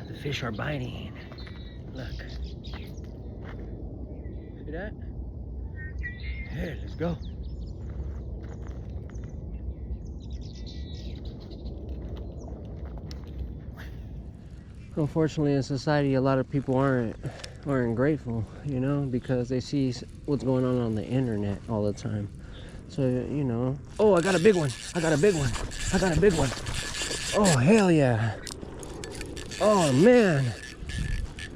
the fish are biting. Look. See that? Hey, let's go. Unfortunately, in society, a lot of people aren't grateful, you know, because they see what's going on the internet all the time. So, you know, oh, I got a big one. I got a big one. I got a big one. Oh, hell yeah. Oh, man.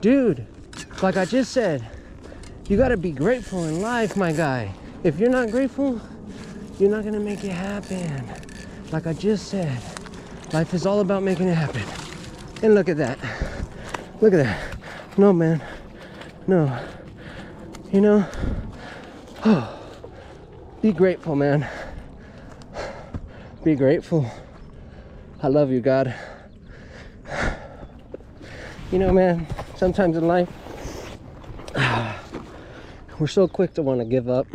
Dude, like I just said, you got to be grateful in life, my guy. If you're not grateful, you're not going to make it happen. Like I just said, life is all about making it happen. And look at that. Look at that. No, man. No. You know? Oh, be grateful, man. Be grateful. I love you, God. You know, man, sometimes in life, we're so quick to want to give up.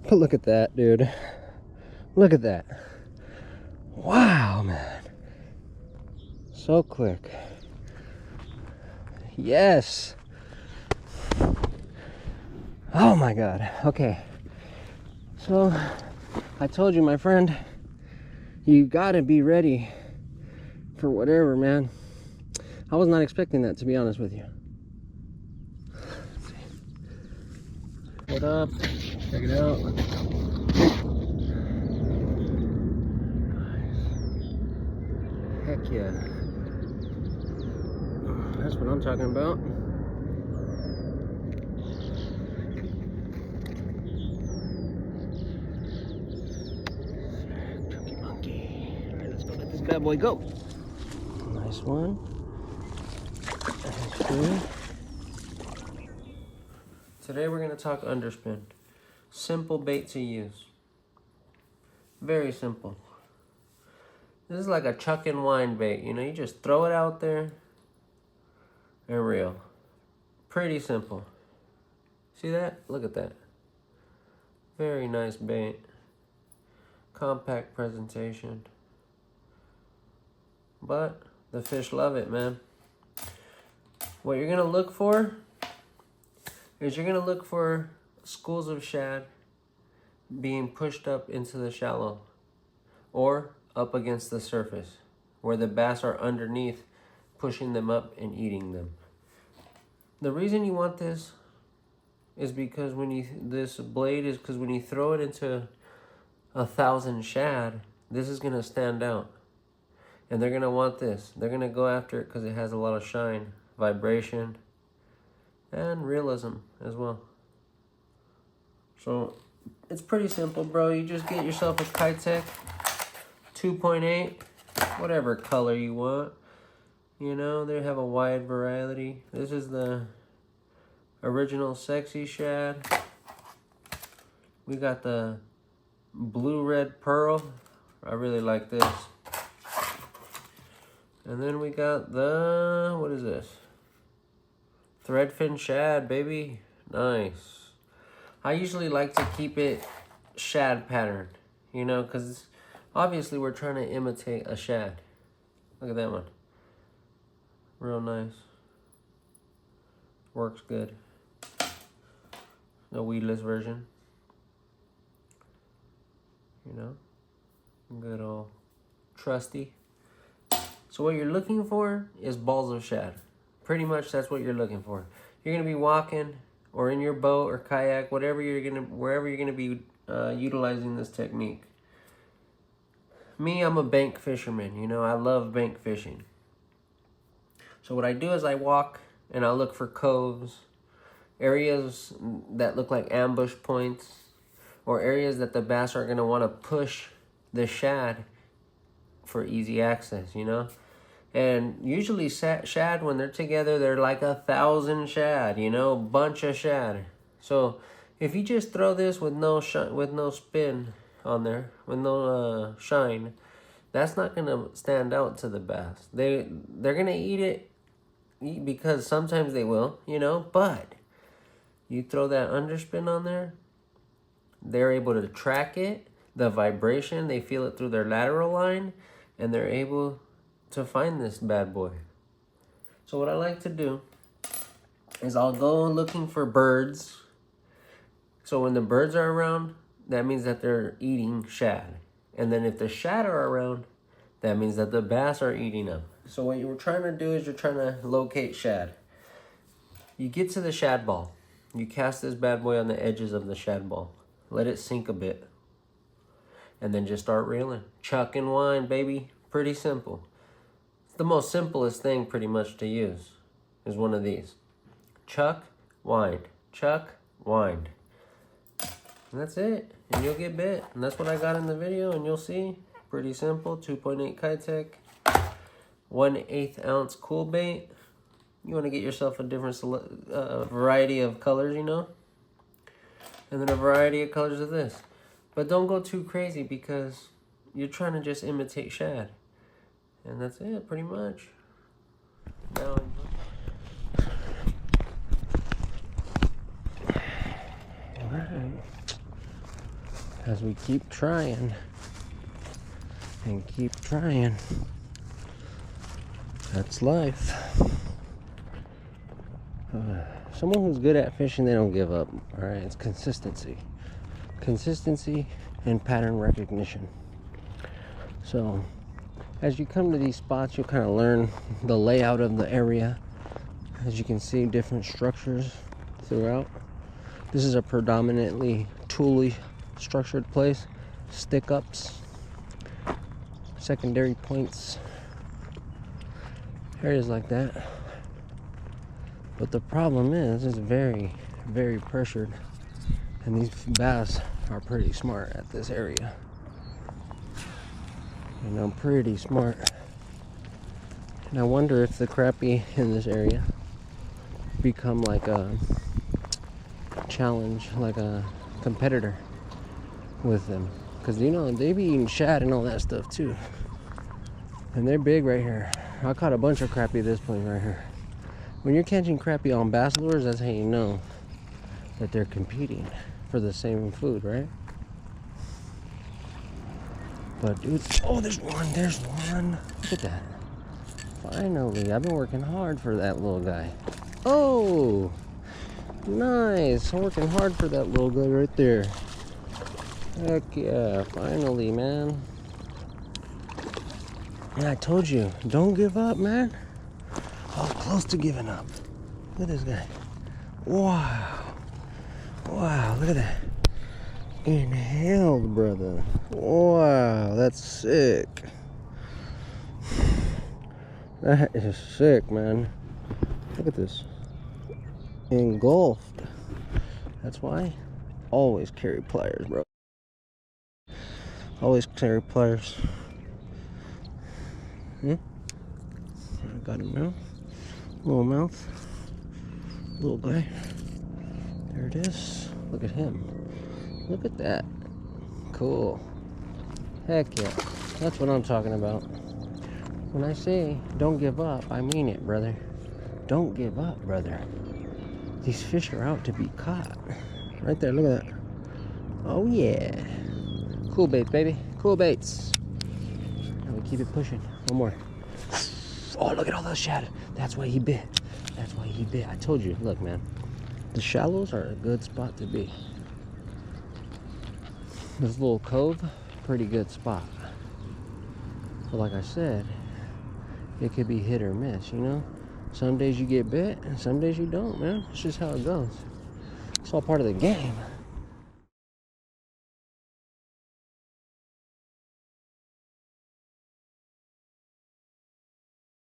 But look at that, dude. Look at that. Wow, man. So quick. Yes. Oh my God. Okay. So, I told you, my friend, you gotta be ready for whatever, man. I was not expecting that, to be honest with you. Let's see. What up? Check it out. Heck yeah. That's what I'm talking about. Chunky monkey. Alright, let's go let this bad boy go. Nice one. That's good. Today we're going to talk underspin. Simple bait to use. Very simple. This is like a chuck and wind bait. You know, you just throw it out there and reel. Pretty simple. See that? Look at that. Very nice bait. Compact presentation. But the fish love it, man. What you're going to look for is you're going to look for schools of shad being pushed up into the shallow or up against the surface where the bass are underneath pushing them up and eating them. The reason you want this is because when you throw it into 1,000 shad, this is going to stand out. And they're going to want this. They're going to go after it because it has a lot of shine, vibration, and realism as well. So it's pretty simple, bro. You just get yourself a Keitech 2.8, whatever color you want. You know, they have a wide variety. This is the original sexy shad. We got the blue red pearl. I really like this. And then we got the, what is this? Threadfin shad, baby. Nice. I usually like to keep it shad patterned, you know, because obviously we're trying to imitate a shad. Look at that one. Real nice. Works good. The weedless version. You know, good old trusty. So what you're looking for is balls of shad. Pretty much that's what you're looking for. You're gonna be walking or in your boat or kayak, wherever you're gonna be utilizing this technique. Me, I'm a bank fisherman. You know, I love bank fishing. So what I do is I walk and I look for coves, areas that look like ambush points, or areas that the bass are gonna want to push the shad for easy access, you know? And usually shad, when they're together, they're like 1,000 shad, you know, bunch of shad. So if you just throw this with no spin on there, with no shine, that's not gonna stand out to the bass. They're gonna eat it because sometimes they will, you know, but you throw that underspin on there, they're able to track it, the vibration, they feel it through their lateral line, and they're able to find this bad boy. So what I like to do is I'll go looking for birds. So when the birds are around, that means that they're eating shad. And then if the shad are around, that means that the bass are eating them. So what you're trying to do is you're trying to locate shad. You get to the shad ball. You cast this bad boy on the edges of the shad ball. Let it sink a bit. And then just start reeling. Chuck and wind, baby. Pretty simple. It's the most simplest thing pretty much to use is one of these. Chuck, wind. Chuck, wind. And that's it. And you'll get bit. And that's what I got in the video, and you'll see. Pretty simple. 2.8 Keitech. 1/8 ounce cool bait. You want to get yourself a different variety of colors, you know? And then a variety of colors of this. But don't go too crazy because you're trying to just imitate shad. And that's it, pretty much. Now alright. As we keep trying and keep trying. That's life. Someone who's good at fishing, they don't give up. Alright, it's consistency. Consistency and pattern recognition. So, as you come to these spots, you'll kind of learn the layout of the area. As you can see, different structures throughout. This is a predominantly tooly structured place. Stick-ups, secondary points, areas like that. But the problem is, it's very, very pressured. And these bass are pretty smart at this area. And I'm pretty smart. And I wonder if the crappie in this area become like a challenge, like a competitor with them. Because, you know, they be eating shad and all that stuff too. And they're big right here. I caught a bunch of crappie at this point right here. When you're catching crappie on bass lures, that's how you know that they're competing for the same food, right? But dude, oh, there's one. Look at that. Finally, I've been working hard for that little guy. Oh, nice. I'm working hard for that little guy right there. Heck yeah, finally, man. And I told you, don't give up, man. I was close to giving up. Look at this guy. Wow. Wow, look at that. Inhaled, brother. Wow, that's sick. That is sick, man. Look at this. Engulfed. That's why. Always carry pliers, bro. Always carry pliers. I got him now. Little mouth. Little guy. There it is. Look at him. Look at that. Cool. Heck yeah. That's what I'm talking about. When I say don't give up, I mean it, brother. Don't give up, brother. These fish are out to be caught. Right there, look at that. Oh yeah. Cool baits, baby. Cool baits. And we keep it pushing. One more. Oh, look at all those shad. That's why he bit. That's why he bit. I told you. Look, man. The shallows are a good spot to be. This little cove, pretty good spot. But like I said, it could be hit or miss, you know? Some days you get bit, and some days you don't, man. It's just how it goes. It's all part of the game.